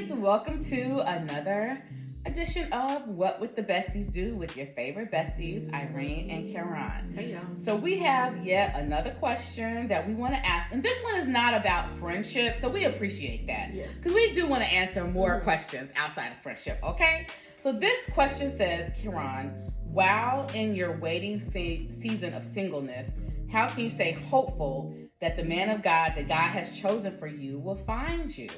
Besties, welcome to another edition of What Would the Besties Do with your favorite besties, Irene and Karan. Hey y'all. So we have yet another question that we want to ask, and this one is not about friendship, so we appreciate that because we do want to answer more questions outside of friendship, okay? So this question says, Karan, while in your waiting season of singleness, how can you stay hopeful that the man of God that God has chosen for you will find you?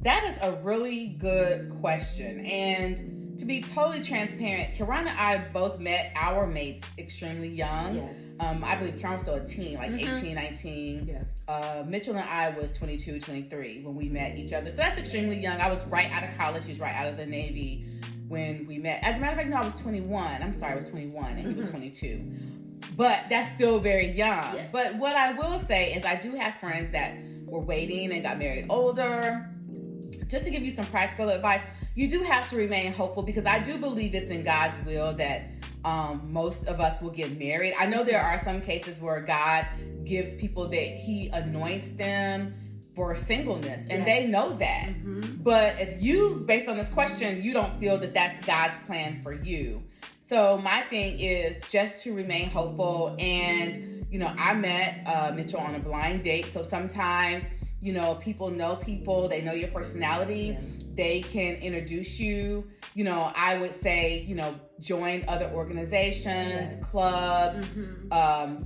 That is a really good question. And to be totally transparent, Karan and I both met our mates extremely young. Yes. I believe Karan was still a teen, like 18, 19. Yes. Mitchell and I was 22, 23 when we met each other. So that's extremely young. I was right out of college. He was right out of the Navy when we met. As a matter of fact, no, I was 21. I'm sorry, I was 21 and he was 22. But that's still very young. Yes. But what I will say is I do have friends that were waiting and got married older. Just to give you some practical advice, you do have to remain hopeful because I do believe it's in God's will that most of us will get married. I know there are some cases where God gives people that he anoints them for singleness and they know that. But if you, based on this question, you don't feel that that's God's plan for you. So my thing is just to remain hopeful. And, you know, I met Mitchell on a blind date. So sometimes, you know, people know people, they know your personality, they can introduce you. You know, I would say, you know, join other organizations, clubs,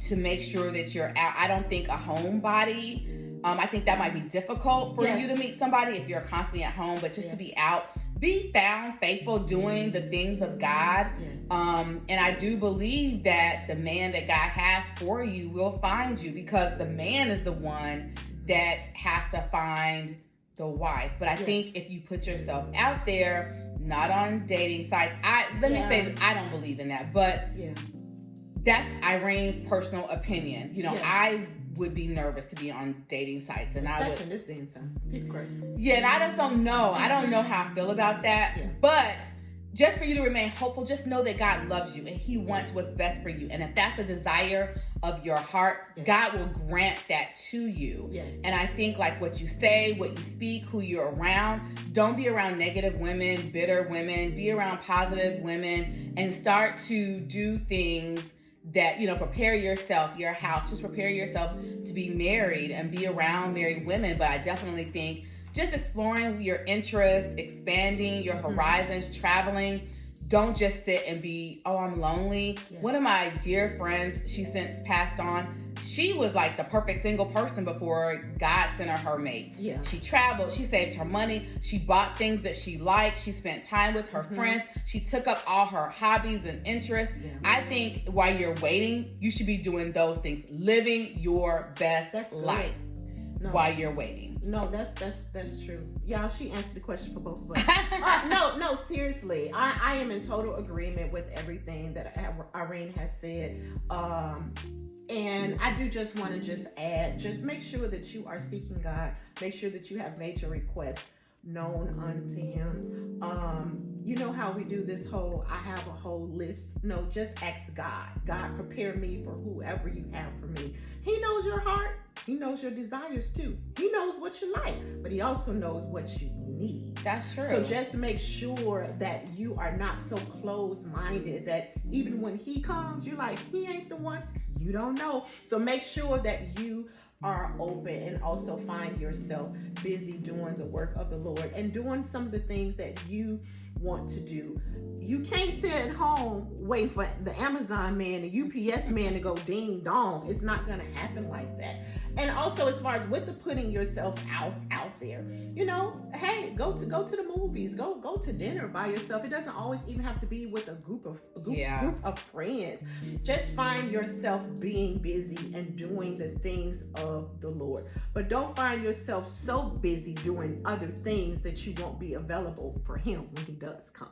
to make sure that you're out. I don't think a homebody, I think that might be difficult for you to meet somebody if you're constantly at home, but just to be out, be found faithful doing the things of God. And I do believe that the man that God has for you will find you because the man is the one that has to find the wife. But I think if you put yourself out there, not on dating sites, let me say that I don't believe in that, but that's Irene's personal opinion. You know, I would be nervous to be on dating sites, and especially I would. In this day and time, people crazy. Yeah, and I just don't know. I don't know how I feel about that, but just for you to remain hopeful, just know that God loves you and he wants what's best for you. And if that's a desire of your heart, God will grant that to you. And I think like what you say, what you speak, who you're around, don't be around negative women, bitter women, be around positive women and start to do things that, you know, prepare yourself, your house, just prepare yourself to be married and be around married women. But I definitely think just exploring your interests, expanding your horizons, traveling. Don't just sit and be, oh, I'm lonely. One of my dear friends, she since passed on, she was like the perfect single person before God sent her mate. She traveled, she saved her money, she bought things that she liked, she spent time with her friends, she took up all her hobbies and interests. I think while you're waiting, you should be doing those things, living your best life while you're waiting. No, that's true. Y'all, she answered the question for both of us. No, seriously. I am in total agreement with everything that Irene has said. And I do just want to just add, just make sure that you are seeking God. Make sure that you have made your request known unto him. You know how we do this whole, I have a whole list. No, just ask God. God, prepare me for whoever you have for me. He knows your heart. He knows your desires too. He knows what you like, but he also knows what you need. That's true. So just make sure that you are not so closed-minded that even when he comes, you're like, he ain't the one. You don't know. So make sure that you are open and also find yourself busy doing the work of the Lord and doing some of the things that you want to do. You can't sit at home waiting for the Amazon man, the UPS man to go ding dong. It's not going to happen like that. And also, as far as with the putting yourself out there, you know, hey, go to the movies, go to dinner by yourself. It doesn't always even have to be with a group of friends. Just find yourself being busy and doing the things of the Lord. But don't find yourself so busy doing other things that you won't be available for him when he does come.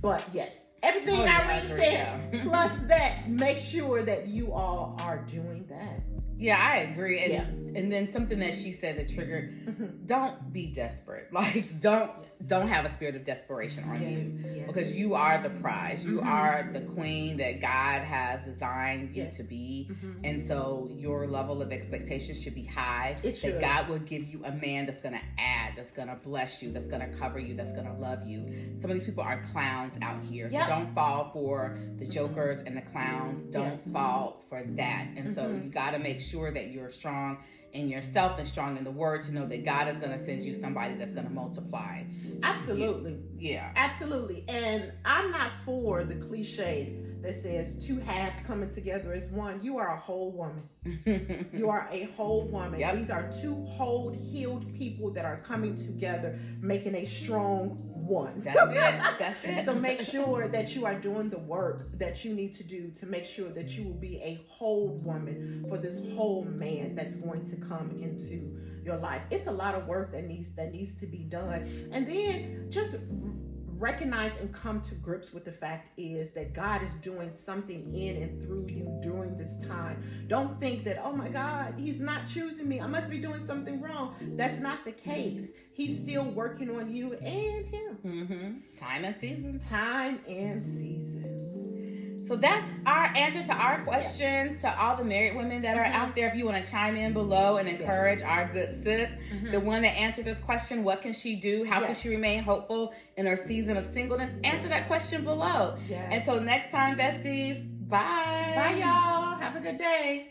But yes, everything Irene said, plus that, make sure that you all are doing that. Yeah, I agree. And then something that she said that triggered, don't be desperate. Like, don't have a spirit of desperation on you. Because you are the prize. You are the queen that God has designed you to be. And so your level of expectation should be high. That God will give you a man that's going to add, that's going to bless you, that's going to cover you, that's going to love you. Some of these people are clowns out here. So don't fall for the jokers and the clowns. Don't fall for that. And so you got to make sure that you're strong in yourself and strong in the word to know that God is going to send you somebody that's going to multiply. Absolutely. Yeah. Absolutely. And I'm not for the cliche that says two halves coming together as one. You are a whole woman. You are a whole woman. These are two whole, healed people that are coming together, making a strong one. That's it. That's it. So make sure that you are doing the work that you need to do to make sure that you will be a whole woman for this whole man that's going to come into your life. It's a lot of work that needs to be done. And then just recognize and come to grips with the fact is that God is doing something in and through you during this time. Don't think that, oh my God, he's not choosing me, I must be doing something wrong. That's not the case. He's still working on you and him. Time and season. Time and season. So that's our answer to our question to all the married women that are out there. If you want to chime in below and encourage our good sis, the one that answered this question, what can she do? How can she remain hopeful in her season of singleness? Answer that question below. Until next time, besties, bye. Bye, y'all. Have a good day.